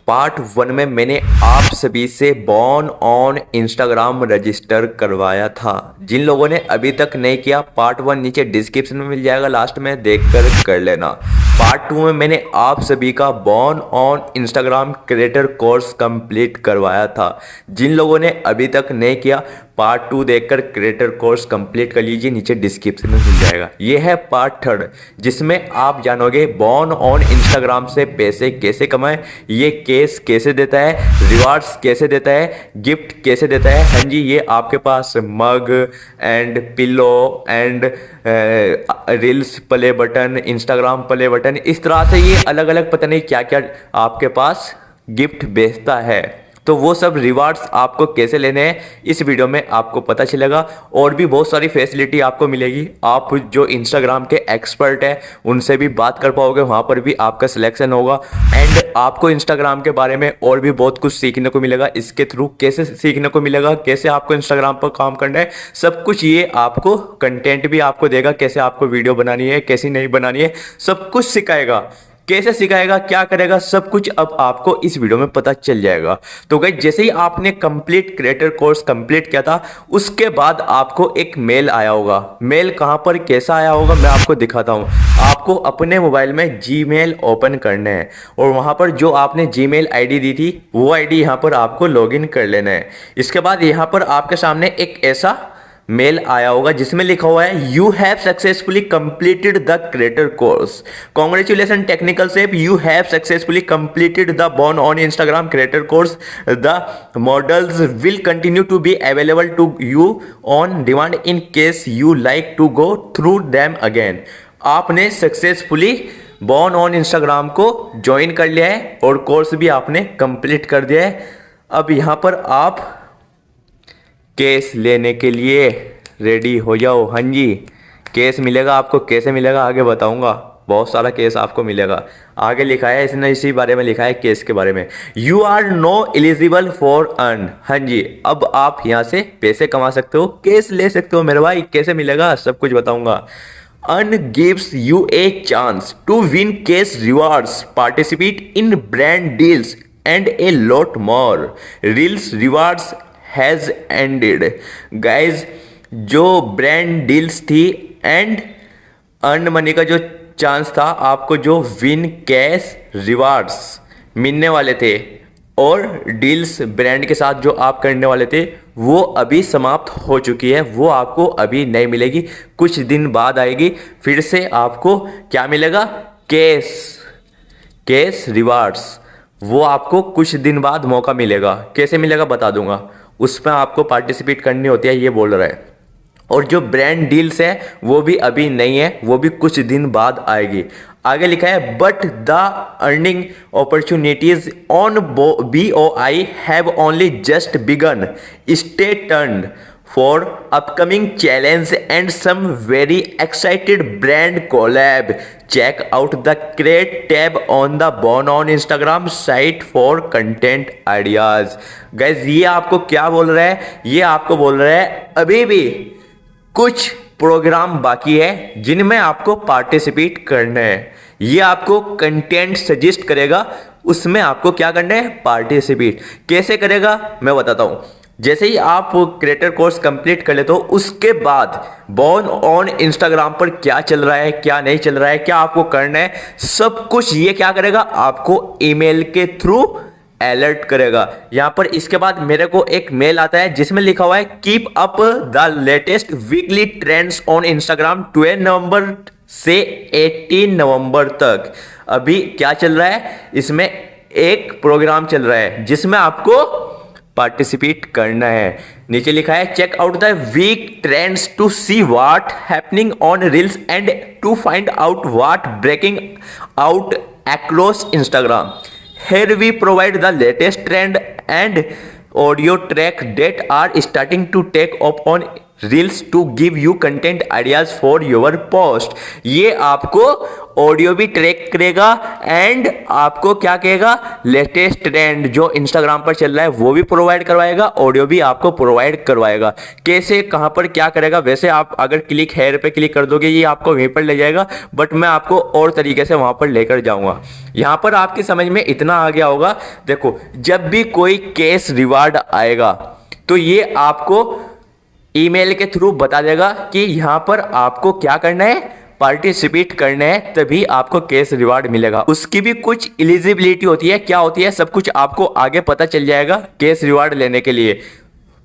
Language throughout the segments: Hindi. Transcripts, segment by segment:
पार्ट 1 में मैंने आप सभी से बॉर्न ऑन इंस्टाग्राम रजिस्टर करवाया था। जिन लोगों ने अभी तक नहीं किया, पार्ट 1 नीचे डिस्क्रिप्शन में मिल जाएगा, लास्ट में देखकर कर लेना। पार्ट 2 में मैंने आप सभी का born on Instagram creator course complete करवाया था। जिन लोगों ने अभी तक नहीं किया, पार्ट 2 देखकर क्रिएटर कोर्स कंप्लीट कर लीजिए, नीचे डिस्क्रिप्शन में मिल जाएगा। ये है पार्ट 3 जिसमें आप जानोगे बॉर्न ऑन इंस्टाग्राम से पैसे कैसे कमाएं, ये केस कैसे देता है, रिवार्ड्स कैसे देता है, गिफ्ट कैसे देता है। हाँ जी, ये आपके पास mug and pillow and reels play button, Instagram play button, इस तरह से ये अलग अलग पता नहीं क्या क्या आपके पास गिफ्ट बेचता है। तो वो सब रिवार्ड्स आपको कैसे लेने हैं इस वीडियो में आपको पता चलेगा। और भी बहुत सारी फैसिलिटी आपको मिलेगी। आप जो इंस्टाग्राम के एक्सपर्ट हैं उनसे भी बात कर पाओगे, वहाँ पर भी आपका सिलेक्शन होगा। एंड आपको इंस्टाग्राम के बारे में और भी बहुत कुछ सीखने को मिलेगा। इसके थ्रू कैसे सीखने को मिलेगा, कैसे आपको इंस्टाग्राम पर काम करना है, सब कुछ ये आपको कंटेंट भी आपको देगा, कैसे आपको वीडियो बनानी है, कैसी नहीं बनानी है, सब कुछ सिखाएगा। कैसे सिखाएगा, क्या करेगा, सब कुछ अब आपको इस वीडियो में पता चल जाएगा। तो गाइस, जैसे ही आपने कंप्लीट क्रिएटर कोर्स कंप्लीट किया था, उसके बाद आपको एक मेल आया होगा। मेल कहां पर कैसा आया होगा मैं आपको दिखाता हूं। आपको अपने मोबाइल में जीमेल ओपन करना है और वहां पर जो आपने जीमेल आईडी दी थी वो आईडी यहां पर आपको लॉगिन कर लेना है। इसके बाद यहां पर आपके सामने एक ऐसा मेल आया होगा जिसमें लिखा हुआ है you have successfully completed the creator course, congratulation technical सेप, you have successfully completed the born on Instagram creator course, the models will continue to be available to you on demand in case you like to go through them again. आपने सक्सेसफुली बॉर्न ऑन इंस्टाग्राम को ज्वाइन कर लिया है और कोर्स भी आपने कंप्लीट कर दिया है। अब यहाँ पर आप केस लेने के लिए रेडी हो जाओ। हाँ जी, केस मिलेगा आपको, कैसे मिलेगा आगे बताऊंगा। बहुत सारा केस आपको मिलेगा। आगे लिखा है, इसने इसी बारे में लिखा है केस के बारे में, you are no eligible for earn. हाँ जी, अब आप यहाँ से पैसे कमा सकते हो, केस ले सकते हो मेरे भाई। कैसे मिलेगा सब कुछ बताऊंगा। Earn gives you a chance to win cash rewards, participate in brand deals and a lot more. Reels rewards has ended. Guys, जो ब्रांड डील्स थी एंड अर्न मनी का जो चांस था, आपको जो विन कैश रिवार्ड्स मिलने वाले थे और डील्स ब्रांड के साथ जो आप करने वाले थे, वो अभी समाप्त हो चुकी है। वो आपको अभी नहीं मिलेगी, कुछ दिन बाद आएगी। फिर से आपको क्या मिलेगा, कैश रिवार्ड्स, वो आपको कुछ दिन बाद मौका मिलेगा। कैसे मिलेगा बता दूंगा। उसमें आपको पार्टिसिपेट करनी होती है, ये बोल रहा है। और जो ब्रांड डील्स है वो भी अभी नहीं है, वो भी कुछ दिन बाद आएगी। आगे लिखा है but the earning opportunities on BOI have only just begun, stay tuned for upcoming challenge and some very excited brand collab. Check out the create tab on the Born on Instagram site for content ideas. Guys, ये आपको क्या बोल रहा है, ये आपको बोल रहा है अभी भी कुछ प्रोग्राम बाकी है जिनमें आपको पार्टिसिपेट करना है। ये आपको कंटेंट सजेस्ट करेगा, उसमें आपको क्या करना है, पार्टिसिपेट। कैसे करेगा मैं बताता हूं। जैसे ही आप क्रिएटर कोर्स कंप्लीट कर लेते हो, उसके बाद बॉर्न ऑन इंस्टाग्राम पर क्या चल रहा है, क्या नहीं चल रहा है, क्या आपको करना है, सब कुछ ये क्या करेगा, आपको ईमेल के थ्रू अलर्ट करेगा। यहां पर इसके बाद मेरे को एक मेल आता है जिसमें लिखा हुआ है keep up the latest weekly trends on Instagram 12 नवंबर से 18 नवंबर तक। अभी क्या चल रहा है, इसमें एक प्रोग्राम चल रहा है जिसमें आपको पार्टिसिपेट करना है। नीचे लिखा है check out the week trends to see what happening on reels and to find out what breaking out across Instagram. Here we provide the latest trend and audio track that are starting to take off on reels to give you content ideas for your post. ये आपको ऑडियो भी ट्रैक करेगा एंड आपको क्या कहेगा, लेटेस्ट ट्रेंड जो इंस्टाग्राम पर चल रहा है वो भी प्रोवाइड करवाएगा, ऑडियो भी आपको प्रोवाइड करवाएगा। कैसे, कहां पर क्या करेगा, वैसे आप अगर क्लिक हेयर पे क्लिक कर दोगे ये आपको वहीं पर ले जाएगा, बट मैं आपको और तरीके से वहां पर लेकर जाऊंगा। यहां पर आपकी समझ में इतना आ गया होगा, देखो जब भी कोई कैश रिवार्ड आएगा तो ये आपको ईमेल के थ्रू बता देगा कि यहां पर आपको क्या करना है, पार्टिसिपेट करना है, तभी आपको कैश रिवार्ड मिलेगा। उसकी भी कुछ एलिजिबिलिटी होती है, क्या होती है, सब कुछ आपको आगे पता चल जाएगा। कैश रिवार्ड लेने के लिए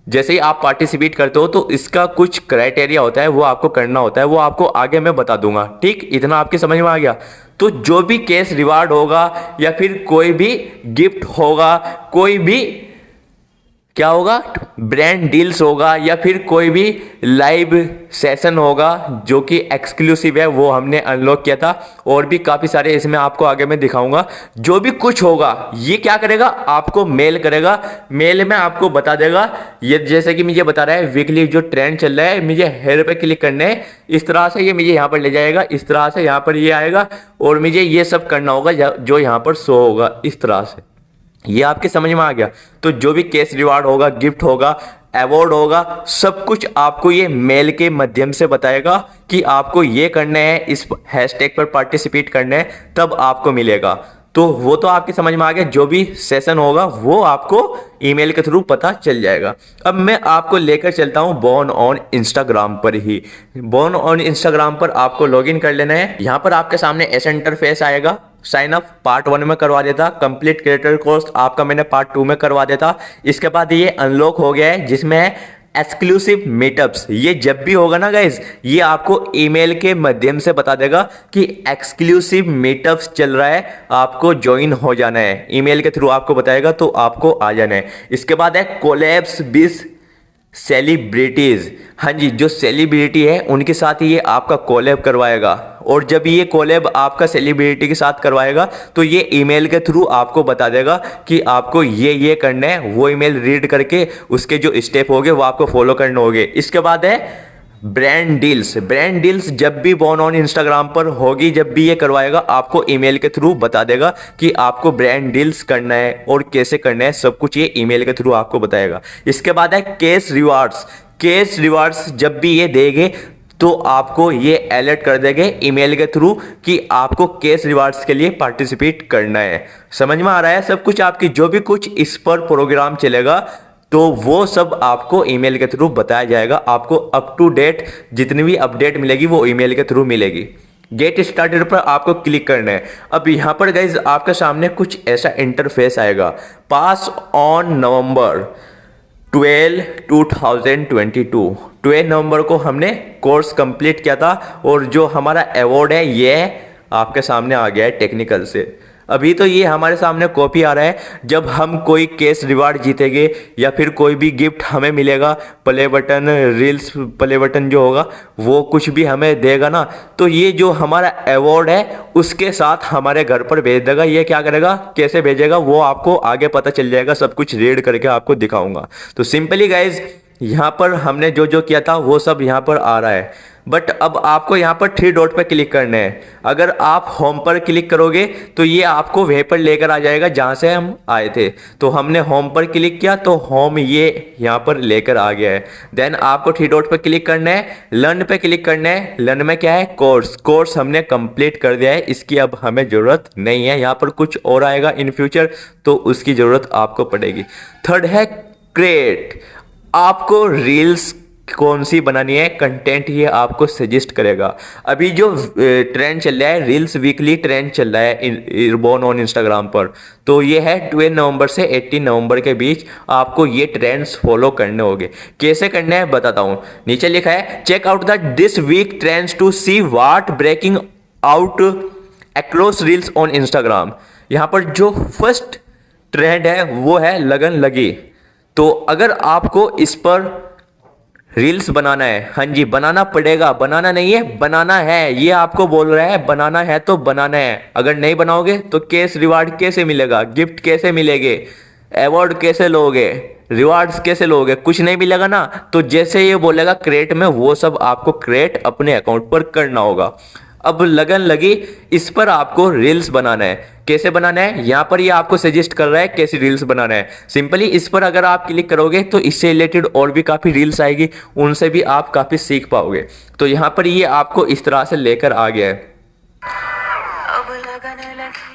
जैसे ही आप पार्टिसिपेट करते हो तो इसका कुछ क्राइटेरिया होता है, वो आपको करना होता है, वो आपको आगे मैं बता दूंगा। ठीक, इतना आपके समझ में आ गया। तो जो भी कैश रिवार्ड होगा या फिर कोई भी गिफ्ट होगा, कोई भी क्या होगा, ब्रांड डील्स होगा, या फिर कोई भी लाइव सेशन होगा जो कि एक्सक्लूसिव है, वो हमने अनलॉक किया था। और भी काफ़ी सारे इसमें आपको आगे मैं दिखाऊंगा। जो भी कुछ होगा ये क्या करेगा, आपको मेल करेगा, मेल में आपको बता देगा। ये जैसे कि मुझे बता रहा है वीकली जो ट्रेंड चल रहा है, मुझे हेयर पे क्लिक करना है, इस तरह से ये मुझे यहाँ पर ले जाएगा, इस तरह से यहाँ पर ये आएगा और मुझे ये सब करना होगा जो यहाँ पर शो होगा इस तरह से। ये आपके समझ में आ गया। तो जो भी कैश रिवार्ड होगा, गिफ्ट होगा, अवार्ड होगा, सब कुछ आपको ये मेल के माध्यम से बताएगा कि आपको ये करना है, इस हैशटैग पर पार्टिसिपेट करना है, तब आपको मिलेगा। तो वो तो आपकी समझ में आ गया। जो भी सेशन होगा वो आपको ईमेल के थ्रू पता चल जाएगा। अब मैं आपको लेकर चलता हूं बॉर्न ऑन इंस्टाग्राम पर ही। बॉर्न ऑन इंस्टाग्राम पर आपको लॉगिन कर लेना है। यहां पर आपके सामने ऐसा इंटरफेस आएगा। साइन अप पार्ट 1 में करवा देता, कंप्लीट क्रिएटर कोर्स आपका मैंने पार्ट 2 में करवा देता। इसके बाद ये अनलॉक हो गया है जिसमें एक्सक्लूसिव मीटअप्स, ये जब भी होगा ना गाइज, ये आपको ईमेल के माध्यम से बता देगा कि एक्सक्लूसिव मीटअप्स चल रहा है, आपको ज्वाइन हो जाना है। ईमेल के थ्रू आपको बताएगा तो आपको आ जाना है। इसके बाद है कोलैब्स विद सेलिब्रिटीज। हाँ जी, जो सेलिब्रिटी है उनके साथ ये आपका कोलैब करवाएगा। और जब ये कोलैब आपका सेलिब्रिटी के साथ करवाएगा तो ये ईमेल के थ्रू आपको बता देगा कि आपको ये करना है। वो ईमेल रीड करके उसके जो स्टेप होंगे वो आपको फॉलो करने होंगे। इसके बाद है ब्रांड डील्स। ब्रांड डील्स जब भी बॉर्न ऑन इंस्टाग्राम पर होगी, जब भी ये करवाएगा आपको ईमेल के थ्रू बता देगा कि आपको ब्रांड डील्स करना है और कैसे करना है, सब कुछ ये ईमेल के थ्रू आपको बताएगा। इसके बाद है कैश रिवार्ड्स। कैश रिवार्ड्स जब भी ये देंगे तो आपको ये अलर्ट कर देंगे ईमेल के थ्रू कि आपको कैश रिवार्ड्स के लिए पार्टिसिपेट करना है। समझ में आ रहा है सब कुछ? आपकी जो भी कुछ इस पर प्रोग्राम चलेगा तो वो सब आपको ईमेल के थ्रू बताया जाएगा। आपको अप टू डेट जितनी भी अपडेट मिलेगी वो ईमेल के थ्रू मिलेगी। गेट स्टार्टेड पर आपको क्लिक करना है। अब यहाँ पर गाइज आपके सामने कुछ ऐसा इंटरफेस आएगा। पास ऑन नवंबर 12, 2022 12 नवंबर को हमने कोर्स कंप्लीट किया था और जो हमारा अवार्ड है ये आपके सामने आ गया है टेक्निकल से। अभी तो ये हमारे सामने कॉपी आ रहा है। जब हम कोई कैश रिवार्ड जीतेंगे या फिर कोई भी गिफ्ट हमें मिलेगा, play button, reels play button जो होगा वो कुछ भी हमें देगा ना, तो ये जो हमारा अवार्ड है उसके साथ हमारे घर पर भेज देगा। ये क्या करेगा, कैसे भेजेगा वो आपको आगे पता चल जाएगा। सब कुछ रीड करके आपको दिखाऊंगा। तो सिंपली गाइज यहाँ पर हमने जो जो किया था वो सब यहाँ पर आ रहा है। बट अब आपको यहाँ पर 3 डॉट पर क्लिक करना है। अगर आप होम पर क्लिक करोगे तो ये आपको वहीं पर लेकर आ जाएगा जहाँ से हम आए थे। तो हमने होम पर क्लिक किया तो होम ये यहाँ पर लेकर आ गया है। देन आपको 3 डॉट पर क्लिक करना है, लर्न पे क्लिक करना है। लर्न में क्या है, कोर्स। कोर्स हमने कंप्लीट कर दिया है, इसकी अब हमें ज़रूरत नहीं है। यहाँ पर कुछ और आएगा इन फ्यूचर तो उसकी ज़रूरत आपको पड़ेगी। थर्ड है क्रिएट। आपको रील्स कौन सी बनानी है, कंटेंट ये आपको सजेस्ट करेगा। अभी जो ट्रेंड चल रहा है, रील्स वीकली ट्रेंड चल रहा है बॉर्न ऑन इंस्टाग्राम पर, तो ये है 12 नवंबर से 18 नवंबर के बीच आपको ये ट्रेंड्स फॉलो करने होंगे। कैसे करने हैं बताता हूँ। नीचे लिखा है check out the this week trends to see what breaking out across reels on Instagram. यहाँ पर जो फर्स्ट ट्रेंड है वो है लगन लगी। तो अगर आपको इस पर रील्स बनाना है, हाँ जी बनाना पड़ेगा, बनाना नहीं है बनाना है, ये आपको बोल रहा है बनाना है तो बनाना है। अगर नहीं बनाओगे तो कैश रिवार्ड कैसे मिलेगा, गिफ्ट कैसे मिलेंगे, अवार्ड कैसे लोगे, रिवार्ड्स कैसे लोगे, कुछ नहीं मिलेगा ना। तो जैसे ये बोलेगा क्रिएट में, वो सब आपको क्रिएट अपने अकाउंट पर करना होगा। अब लगन लगी, इस पर आपको रील्स बनाना है। कैसे बनाना है, यहाँ पर ये आपको सजेस्ट कर रहा है कैसे रील्स बनाना है। सिंपली इस पर अगर आप क्लिक करोगे तो इससे रिलेटेड और भी काफ़ी रील्स आएगी, उनसे भी आप काफ़ी सीख पाओगे। तो यहाँ पर ये आपको इस तरह से लेकर आ गया है।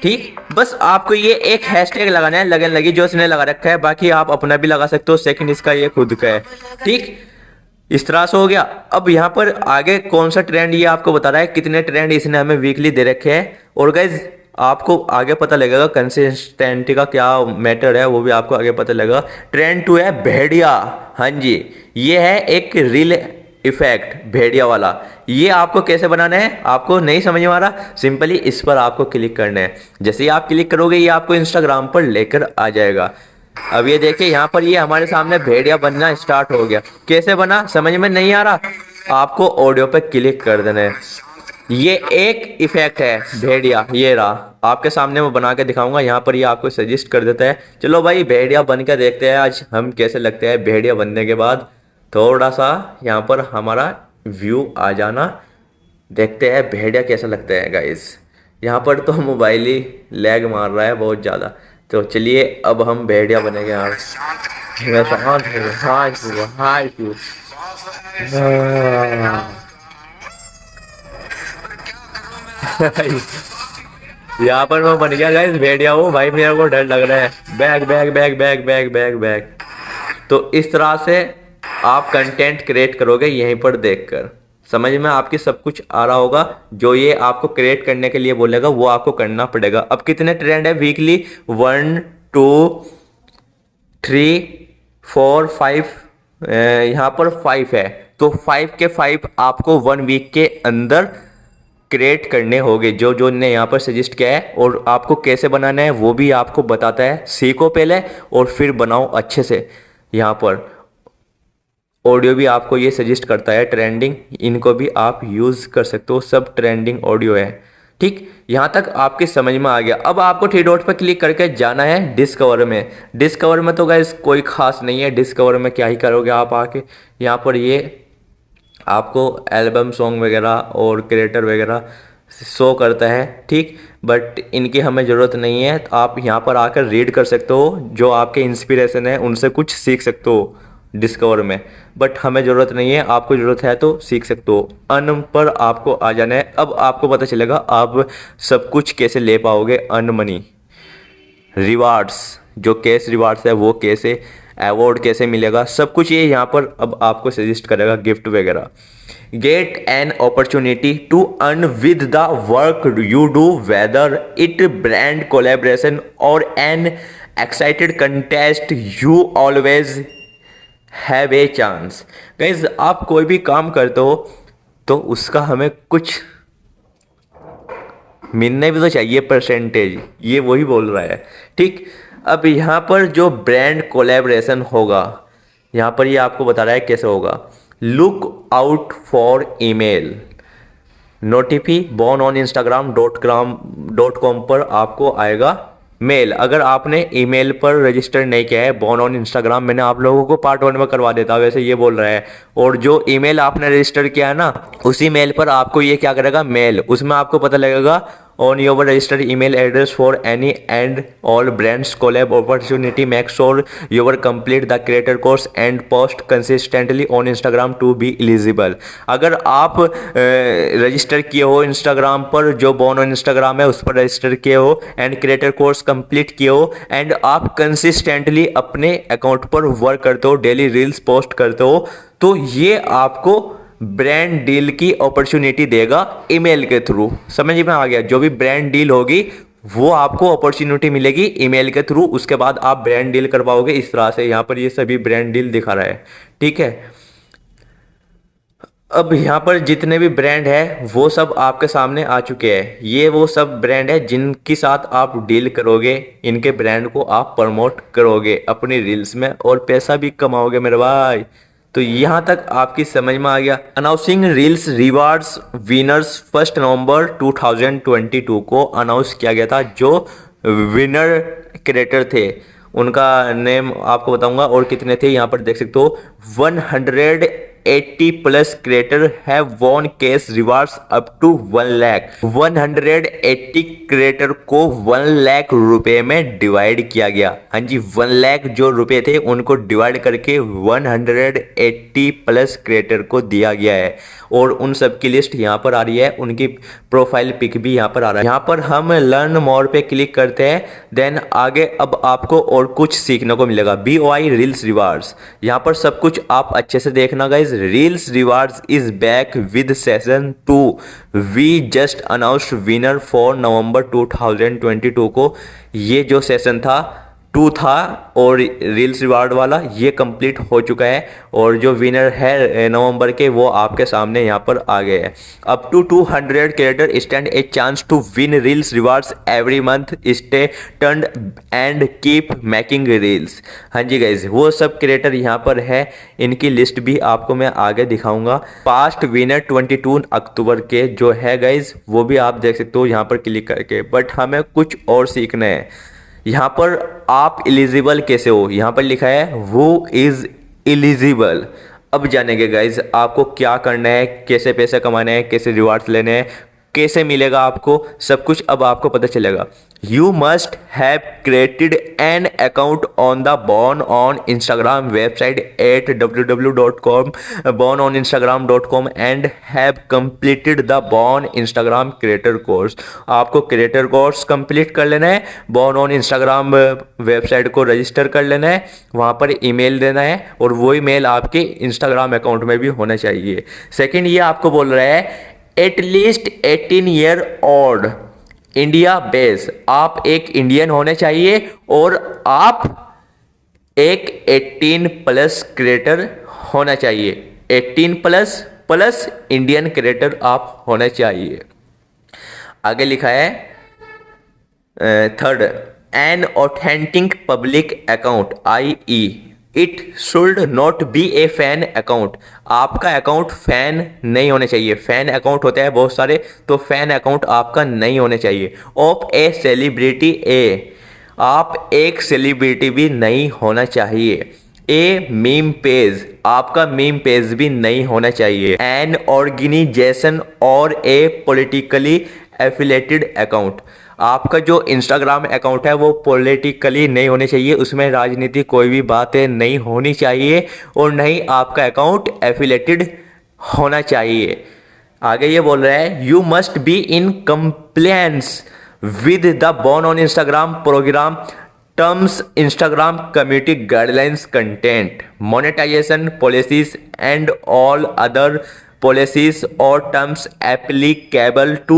ठीक, बस आपको ये एक हैशटैग लगाना है, लगन लगी, जो इसने लगा रखा है। बाकी आप अपना भी लगा सकते हो, सेकंड इसका ये खुद का है। ठीक, इस तरह से हो गया। अब यहाँ पर आगे कौन सा ट्रेंड ये आपको बता रहा है, कितने ट्रेंड इसने हमें वीकली दे रखे हैं। और गाइज आपको आगे पता लगेगा कंसिस्टेंटी का क्या मैटर है, वो भी आपको आगे पता लगेगा। ट्रेंड 2 है भेड़िया। हाँ जी, ये है एक रील इफेक्ट भेड़िया वाला। ये आपको कैसे बनाना है, आपको नहीं समझ में आ रहा, सिंपली इस पर आपको क्लिक करना है। जैसे ही आप क्लिक करोगे ये आपको इंस्टाग्राम पर लेकर आ जाएगा। अब ये देखिए यहाँ पर ये हमारे सामने भेड़िया बनना स्टार्ट हो गया। कैसे बना समझ में नहीं आ रहा, आपको ऑडियो पे क्लिक कर देना है। ये एक इफेक्ट है भेड़िया, ये रहा आपके सामने मैं बना के दिखाऊंगा। यहाँ पर ये आपको सजेस्ट कर देता है। चलो भाई भेड़िया बन के देखते हैं आज हम कैसे लगते हैं। भेड़िया बनने के बाद थोड़ा सा यहाँ पर हमारा व्यू आ जाना, देखते हैं भेड़िया कैसा लगता है गाइस। यहाँ पर तो मोबाइल ही लैग मार रहा है बहुत ज़्यादा। तो चलिए अब हम भेड़िया बनेंगे यार। मैं शांत हूँ, हाय तू यहाँ पर मैं बन गया गाइस भेड़िया हूँ भाई, मेरे को डर लग रहा है। Bag bag bag bag bag bag bag. तो इस तरह से आप कंटेंट क्रिएट करोगे यहीं पर देखकर। समझ में आपकी सब कुछ आ रहा होगा। जो ये आपको क्रिएट करने के लिए बोलेगा वो आपको करना पड़ेगा। अब कितने ट्रेंड है वीकली, 1 2 3 4 5, यहाँ पर 5 है। तो 5 के 5 आपको 1 वीक के अंदर क्रिएट करने होंगे, जो जो ने यहाँ पर सजेस्ट किया है। और आपको कैसे बनाना है वो भी आपको बताता है। सीखो पहले और फिर बनाओ अच्छे से। यहाँ पर ऑडियो भी आपको ये सजेस्ट करता है ट्रेंडिंग, इनको भी आप यूज़ कर सकते हो, सब ट्रेंडिंग ऑडियो है। ठीक, यहाँ तक आपकी समझ में आ गया। अब आपको थ्री डॉट पर क्लिक करके जाना है डिस्कवर में। डिस्कवर में तो गाइस कोई खास नहीं है, डिस्कवर में क्या ही करोगे आप आके। यहाँ पर ये आपको एल्बम सॉन्ग वगैरह और क्रिएटर वगैरह शो करता है। ठीक, बट इनकी हमें ज़रूरत नहीं है। आप यहाँ पर आकर रीड कर सकते हो, जो आपके इंस्पिरेशन है उनसे कुछ सीख सकते हो डिस्कवर में। बट हमें ज़रूरत नहीं है, आपको ज़रूरत है तो सीख सकते हो। अर्न पर आपको आ जाना है। अब आपको पता चलेगा आप सब कुछ कैसे ले पाओगे अर्न मनी। रिवार्ड्स, जो कैश रिवार्ड्स है वो कैसे, अवार्ड कैसे मिलेगा, सब कुछ ये यहाँ पर अब आपको सजेस्ट करेगा, गिफ्ट वगैरह। Get an opportunity to earn with the work you do, whether it brand collaboration और an excited contest, you always have a chance. Guys आप कोई भी काम करते हो तो उसका हमें कुछ मिलने भी तो चाहिए परसेंटेज, ये वही बोल रहा है। ठीक, अब यहाँ पर जो ब्रांड कोलैबोरेशन होगा, यहाँ पर ये आपको बता रहा है कैसे होगा। Look out for email notification on instagram.com पर आपको आएगा मेल। अगर आपने ईमेल पर रजिस्टर नहीं किया है बॉर्न ऑन इंस्टाग्राम, मैंने आप लोगों को पार्ट 1 में करवा देता, वैसे ये बोल रहा है। और जो ईमेल आपने रजिस्टर किया है ना, उसी मेल पर आपको ये क्या करेगा, मेल, उसमें आपको पता लगेगा on your registered email address for any and all brands collab opportunity, make sure you complete the creator course and post consistently on Instagram to be eligible। अगर आप रजिस्टर किए हो इंस्टाग्राम पर, जो बॉर्न ऑन इंस्टाग्राम है उस पर रजिस्टर किए हो, एंड क्रिएटर कोर्स कंप्लीट किए हो, एंड आप कंसिस्टेंटली अपने अकाउंट पर वर्क करते हो, डेली रील्स पोस्ट करते हो, तो ये आपको ब्रांड डील की अपॉर्चुनिटी देगा ईमेल के थ्रू। समझ में आ गया, जो भी ब्रांड डील होगी वो आपको अपॉर्चुनिटी मिलेगी ईमेल के थ्रू, उसके बाद आप ब्रांड डील कर पाओगे। इस तरह से यहाँ पर ये सभी ब्रांड डील दिखा रहा है। ठीक है, अब यहाँ पर जितने भी ब्रांड है वो सब आपके सामने आ चुके हैं। ये वो सब ब्रांड है जिनके साथ आप डील करोगे, इनके ब्रांड को आप प्रमोट करोगे अपनी रील्स में और पैसा भी कमाओगे मेरे भाई। तो यहाँ तक आपकी समझ में आ गया। अनाउंसिंग रील्स रिवार्ड्स विनर्स 1 नवंबर 2022 को अनाउंस किया गया था। जो विनर क्रिएटर थे उनका नेम आपको बताऊंगा। और कितने थे यहाँ पर देख सकते हो, 180 plus creator have won cash rewards up to 1 lakh. 180 creator को 1 लाख रुपए में डिवाइड किया गया। हाँ जी, 1 लाख जो रुपए थे उनको डिवाइड करके 180 प्लस क्रिएटर को दिया गया है। और उन सब की लिस्ट यहाँ पर आ रही है, उनकी प्रोफाइल पिक भी यहाँ पर आ रहा है। यहाँ पर हम लर्न मोर पे क्लिक करते हैं, देन आगे अब आपको और कुछ सीखने को मिलेगा। BOI रील्स रिवार्ड्स, यहाँ पर सब कुछ आप अच्छे से देखना guys. Reels rewards is back with session 2। We just announced winner for November 2022 को। ये जो सेशन था 2 था और रील्स रिवार्ड वाला ये कंप्लीट हो चुका है, और जो विनर है नवंबर के वो आपके सामने यहाँ पर आ गए हैं। Up to 200 creator stand a chance to win reels rewards every month, stay tuned and keep making reels. हाँ जी गाइज, वो सब क्रिएटर यहाँ पर है, इनकी लिस्ट भी आपको मैं आगे दिखाऊंगा। पास्ट विनर 22 अक्टूबर के जो है गाइज वो भी आप देख सकते हो यहाँ पर क्लिक करके। बट हमें कुछ और सीखना है। यहाँ पर आप एलिजिबल कैसे हो, यहाँ पर लिखा है वो इज एलिजिबल। अब जानेंगे गाइज आपको क्या करना है, कैसे पैसे कमाने हैं, कैसे रिवार्ड्स लेने हैं, कैसे मिलेगा आपको, सब कुछ अब आपको पता चलेगा। You must have created an account on the born on Instagram website eight www.bornoninstagram.com and have completed the born Instagram creator course. आपको क्रिएटर कोर्स कंप्लीट कर लेना है, बॉर्न ऑन इंस्टाग्राम वेबसाइट को रजिस्टर कर लेना है, वहाँ पर ईमेल देना है और वो ईमेल आपके इंस्टाग्राम अकाउंट में भी होना चाहिए। सेकेंड, ये आपको बोल रहा है at least 18 year old India base, आप एक इंडियन होने चाहिए और आप एक 18 प्लस क्रिएटर होना चाहिए। 18 प्लस प्लस इंडियन क्रिएटर आप होने चाहिए। आगे लिखा है third, an authentic public account IE it should not be A fan account. आपका अकाउंट फैन नहीं होने चाहिए। फैन अकाउंट होता है बहुत सारे, तो फैन अकाउंट आपका नहीं होने चाहिए। ऑफ ए सेलिब्रिटी ए, आप एक सेलिब्रिटी भी नहीं होना चाहिए। ए मीम पेज, आपका मीम पेज भी नहीं होना चाहिए। एन ऑर्गेनाइजेशन और ए पॉलिटिकली एफिलेटेड अकाउंट, आपका जो इंस्टाग्राम अकाउंट है वो पॉलिटिकली नहीं होने चाहिए, उसमें राजनीति कोई भी बातें नहीं होनी चाहिए, और नहीं आपका अकाउंट एफिलेटेड होना चाहिए। आगे ये बोल रहा है you must be in compliance with the born on Instagram program terms, Instagram community guidelines, content monetization policies and all other policies or terms applicable to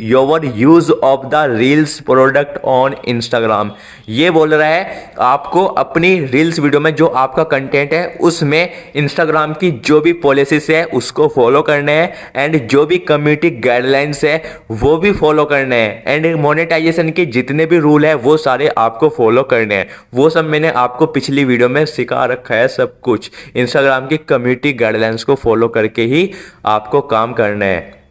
your use of the reels product on Instagram। ये बोल रहा है आपको अपनी रील्स वीडियो में जो आपका कंटेंट है उसमें इंस्टाग्राम की जो भी पॉलिसीज है उसको फॉलो करना है, एंड जो भी कम्युनिटी गाइडलाइंस है वो भी फॉलो करना है, एंड मोनेटाइजेशन के जितने भी रूल है वो सारे आपको फॉलो करने हैं। वो सब मैंने आपको पिछली वीडियो में सिखा रखा है सब कुछ। इंस्टाग्राम की कम्युनिटी गाइडलाइंस को फॉलो करके ही आपको काम करना है।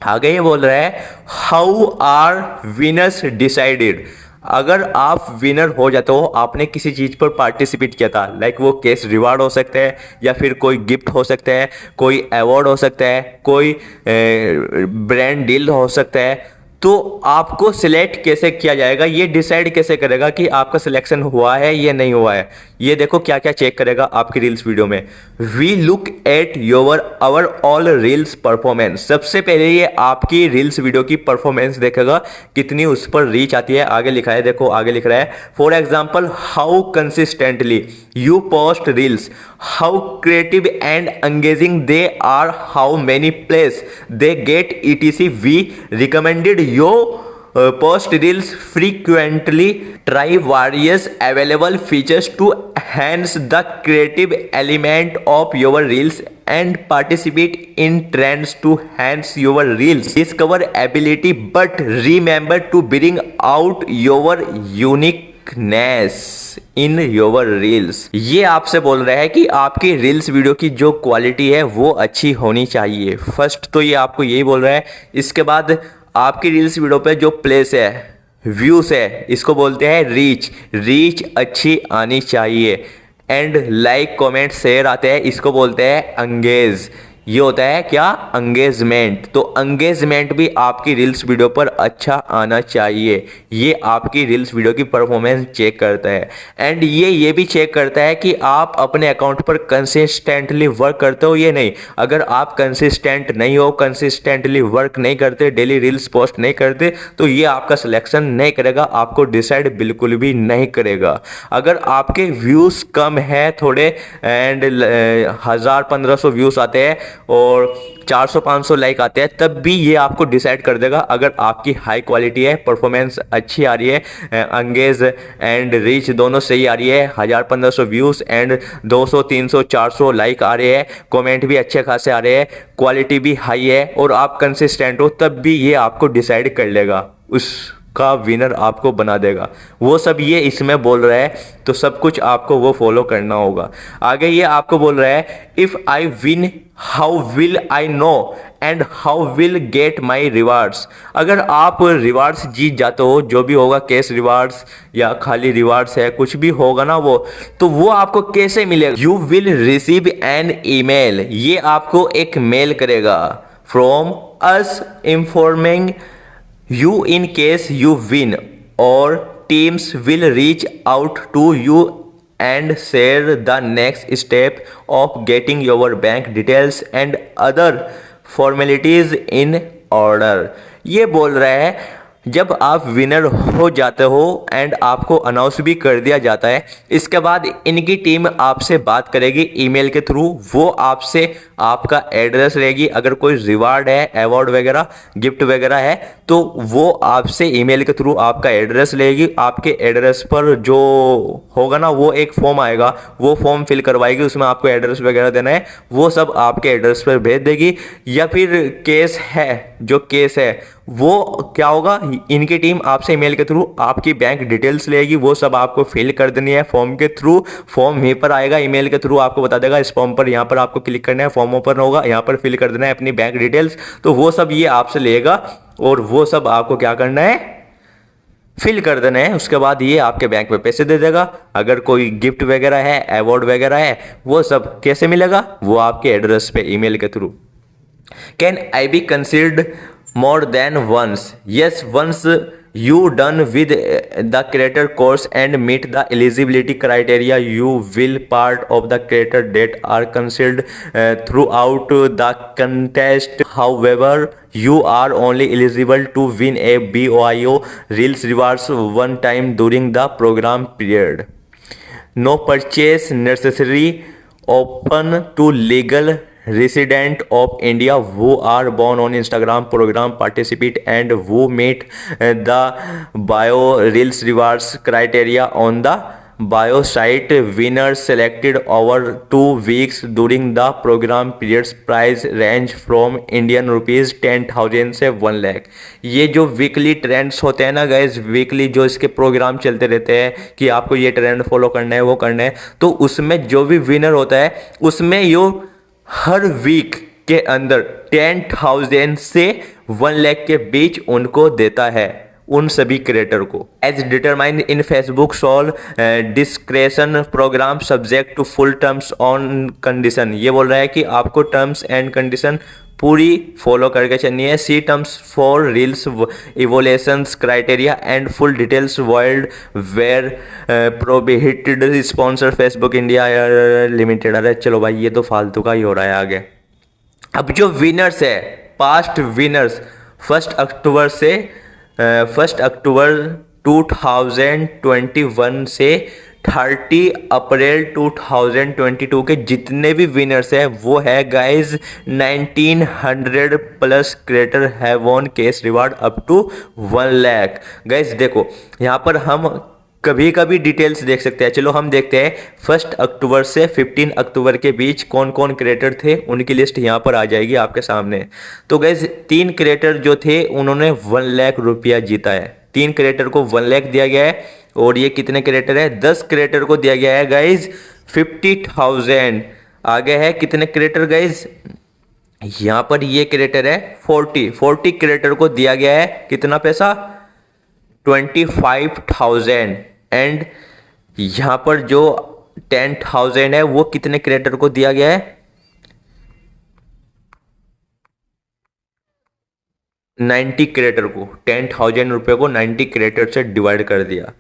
आगे ये बोल रहा है हाउ आर विनर्स डिसाइडेड। अगर आप विनर हो जाते हो, आपने किसी चीज पर पार्टिसिपेट किया था, लाइक वो कैश रिवार्ड हो सकता है या फिर कोई गिफ्ट हो सकता है, कोई अवार्ड हो सकता है, कोई ब्रांड डील हो सकता है, तो आपको सिलेक्ट कैसे किया जाएगा, ये डिसाइड कैसे करेगा कि आपका सिलेक्शन हुआ है या नहीं हुआ है। ये देखो क्या क्या चेक करेगा आपकी रील्स वीडियो में। We look at your our all reels performance. सबसे पहले ये आपकी रील्स वीडियो की परफॉर्मेंस देखेगा, कितनी उस पर रीच आती है। आगे लिखा है, देखो आगे लिख रहा है for example how consistently you post reels, how creative and engaging they are, how many plays they get etc। We recommended your post reels frequently, try various available features to enhance the creative element of your reels and participate in trends to enhance your reels, discover ability but remember to bring out your uniqueness in your reels। ये आपसे बोल रहा है कि आपकी रील्स वीडियो की जो क्वालिटी है वो अच्छी होनी चाहिए। फर्स्ट तो ये आपको यही बोल रहा है। इसके बाद आपकी रील्स वीडियो पे जो प्लेस है व्यूज है इसको बोलते हैं रीच, रीच अच्छी आनी चाहिए। एंड लाइक कमेंट शेयर आते हैं इसको बोलते हैं एंगेज, ये होता है क्या, एंगेजमेंट। तो एंगेजमेंट भी आपकी रील्स वीडियो पर अच्छा आना चाहिए, ये आपकी रील्स वीडियो की परफॉर्मेंस चेक करता है। एंड ये भी चेक करता है कि आप अपने अकाउंट पर कंसिस्टेंटली वर्क करते हो ये नहीं। अगर आप कंसिस्टेंट नहीं हो, कंसिस्टेंटली वर्क नहीं करते, डेली रील्स पोस्ट नहीं करते, तो ये आपका सिलेक्शन नहीं करेगा, आपको डिसाइड बिल्कुल भी नहीं करेगा। अगर आपके व्यूज़ कम है थोड़े एंड 1000-1500 व्यूज़ आते हैं और 400-500 लाइक आते हैं, तब भी ये आपको डिसाइड कर देगा। अगर आपकी हाई क्वालिटी है, परफॉर्मेंस अच्छी आ रही है, एंगेज एंड रीच दोनों सही आ रही है, 1000-1500 व्यूज़ एंड 200-300-400 लाइक आ रहे हैं, कमेंट भी अच्छे खासे आ रहे हैं, क्वालिटी भी हाई है और आप कंसिस्टेंट हो, तब भी ये आपको डिसाइड कर लेगा, उसका विनर आपको बना देगा। वो सब ये इसमें बोल रहा है, तो सब कुछ आपको वो फॉलो करना होगा। आगे ये आपको बोल रहा है if I win how will I know and how will get my rewards. अगर आप रिवार्ड्स जीत जाते हो, जो भी होगा, कैश रिवार्ड्स या खाली रिवार्ड्स है, कुछ भी होगा ना वो, तो वो आपको कैसे मिलेगा? You will receive an email, ये आपको एक मेल करेगा from us informing you in case you win, or teams will reach out to you and share the next step of getting your bank details and other formalities in order। ये बोल रहा है जब आप विनर हो जाते हो एंड आपको अनाउंस भी कर दिया जाता है, इसके बाद इनकी टीम आपसे बात करेगी ईमेल के थ्रू। वो आपसे आपका एड्रेस रहेगी, अगर कोई रिवार्ड है, अवार्ड वगैरह, गिफ्ट वगैरह है, तो वो आपसे ईमेल के थ्रू आपका एड्रेस लेगी। आपके एड्रेस पर जो होगा ना, वो एक फॉर्म आएगा, वो फॉर्म फिल करवाएगी, उसमें आपको एड्रेस वगैरह देना है, वो सब आपके एड्रेस पर भेज देगी। या फिर केस है, जो केस है वो क्या होगा, इनकी टीम आपसे ईमेल के थ्रू आपकी बैंक डिटेल्स लेगी, वो सब आपको फिल कर देनी है फॉर्म के थ्रू। फॉर्म यहीं पर आएगा, ईमेल के थ्रू आपको बता देगा, इस फॉर्म पर यहाँ पर आपको क्लिक करना है, फॉर्म ओपन होगा, यहाँ पर फिल कर देना है अपनी बैंक डिटेल्स। तो वो सब ये आपसे लेगा और वो सब आपको क्या करना है, फिल कर देना है। उसके बाद ये आपके बैंक में पैसे दे देगा। अगर कोई गिफ्ट वगैरह है, अवार्ड वगैरह है, वो सब कैसे मिलेगा, वो आपके एड्रेस पे ईमेल के through. Can I be considered more than once? Yes, once you done with the creator course and meet the eligibility criteria, you will part of the creator that are considered throughout the contest. However, you are only eligible to win a BOIO Reels rewards one time during the program period. No purchase necessary, open to legal resident of India who are born on Instagram program participate and who meet the bio reels rewards criteria on the bio site। Winners selected over 2 weeks during the program periods, price range from Indian rupees 10,000 से 1 लाख। ये जो वीकली ट्रेंड्स होते हैं ना गाइज, वीकली जो इसके प्रोग्राम चलते रहते हैं कि आपको ये ट्रेंड फॉलो करना है, वो करना है, तो उसमें जो भी विनर होता है, उसमें यो हर वीक के अंदर 10,000 से 1 लाख के बीच उनको देता है, उन सभी क्रिएटर को। As determined in Facebook sole discretion program subject to full terms on condition. ये बोल रहा है कि आपको टर्म्स एंड कंडीशन पूरी फॉलो करके चलनी है। See terms for reels evolutions criteria and full details world where prohibited sponsor Facebook India limited. अरे चलो भाई, ये तो फालतू का ही हो रहा है आगे। अब जो विनर्स है, पास्ट विनर्स 1 अक्टूबर 2021 से 30 अप्रैल 2022 के जितने भी विनर्स है, वो है गाइज 1900 प्लस क्रिएटर है won cash reward up to 1 lakh. Guys देखो, यहाँ पर हम कभी कभी डिटेल्स देख सकते हैं। चलो हम देखते हैं 1 अक्टूबर से 15 अक्टूबर के बीच कौन कौन क्रिएटर थे, उनकी लिस्ट यहाँ पर आ जाएगी आपके सामने। तो गाइज 3 क्रिएटर जो थे उन्होंने 1 लाख रुपया जीता है। 3 क्रिएटर को 1 लाख दिया गया है। और ये कितने क्रिएटर है, 10 क्रिएटर को दिया गया है गाइज 50,000। आगे है कितने क्रिएटर गाइज, यहाँ पर ये क्रिएटर है 40 क्रिएटर को दिया गया है कितना पैसा, 25,000 एंड यहाँ पर जो 10,000 है वो कितने क्रिएटर को दिया गया है? 90 क्रिएटर को। 10,000 रुपये को 90 क्रिएटर से डिवाइड कर दिया।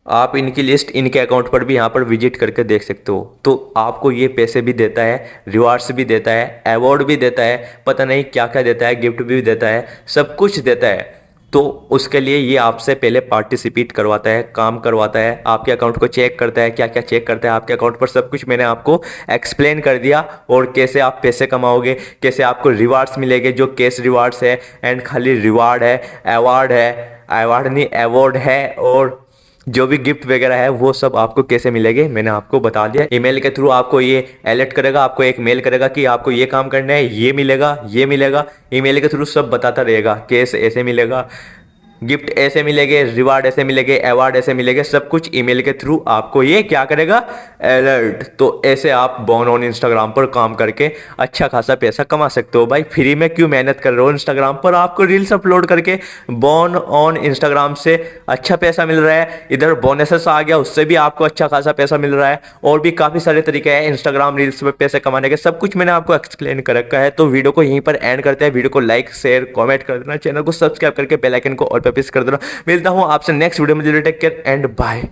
आप इनकी लिस्ट इनके अकाउंट पर भी यहाँ पर विजिट करके देख सकते हो। तो आपको ये पैसे भी देता है, रिवार्ड्स भी देता है, अवार्ड भी देता है, पता नहीं क्या क्या देता है, गिफ्ट भी देता है, सब कुछ देता है। तो उसके लिए ये आपसे पहले पार्टिसिपेट करवाता है, काम करवाता है, आपके अकाउंट को चेक करता है, क्या क्या चेक करता है आपके अकाउंट पर, सब कुछ मैंने आपको एक्सप्लेन कर दिया। और कैसे आप पैसे कमाओगे, कैसे आपको रिवार्ड्स मिलेंगे, जो कैश रिवार्ड्स है एंड खाली रिवार्ड है, अवार्ड नहीं अवार्ड है, और जो भी गिफ्ट वगैरह है वो सब आपको कैसे मिलेंगे मैंने आपको बता दिया। ईमेल के थ्रू आपको ये अलर्ट करेगा, आपको एक मेल करेगा कि आपको ये काम करना है, ये मिलेगा, ये मिलेगा। ईमेल के थ्रू सब बताता रहेगा, केस ऐसे मिलेगा, गिफ्ट ऐसे मिलेंगे, रिवार्ड ऐसे मिलेंगे, अवार्ड ऐसे मिलेंगे, सब कुछ ईमेल के थ्रू आपको ये क्या करेगा, अलर्ट। तो ऐसे आप बॉर्न ऑन इंस्टाग्राम पर काम करके अच्छा खासा पैसा कमा सकते हो। भाई फ्री में क्यों मेहनत कर रहे हो इंस्टाग्राम पर, आपको रील्स अपलोड करके बॉर्न ऑन इंस्टाग्राम से अच्छा पैसा मिल रहा है। इधर बोनसेस आ गया, उससे भी आपको अच्छा खासा पैसा मिल रहा है। और भी काफ़ी सारे तरीके हैं इंस्टाग्राम रील्स पर पैसे कमाने के, सब कुछ मैंने आपको एक्सप्लेन कर रखा है। तो वीडियो को यहीं पर एंड करते हैं। वीडियो को लाइक शेयर कॉमेंट कर देना, चैनल को सब्सक्राइब करके बेल आइकन को ऑल पे प्रेस कर देना। मिलता हूँ आपसे नेक्स्ट वीडियो में। Take care and bye.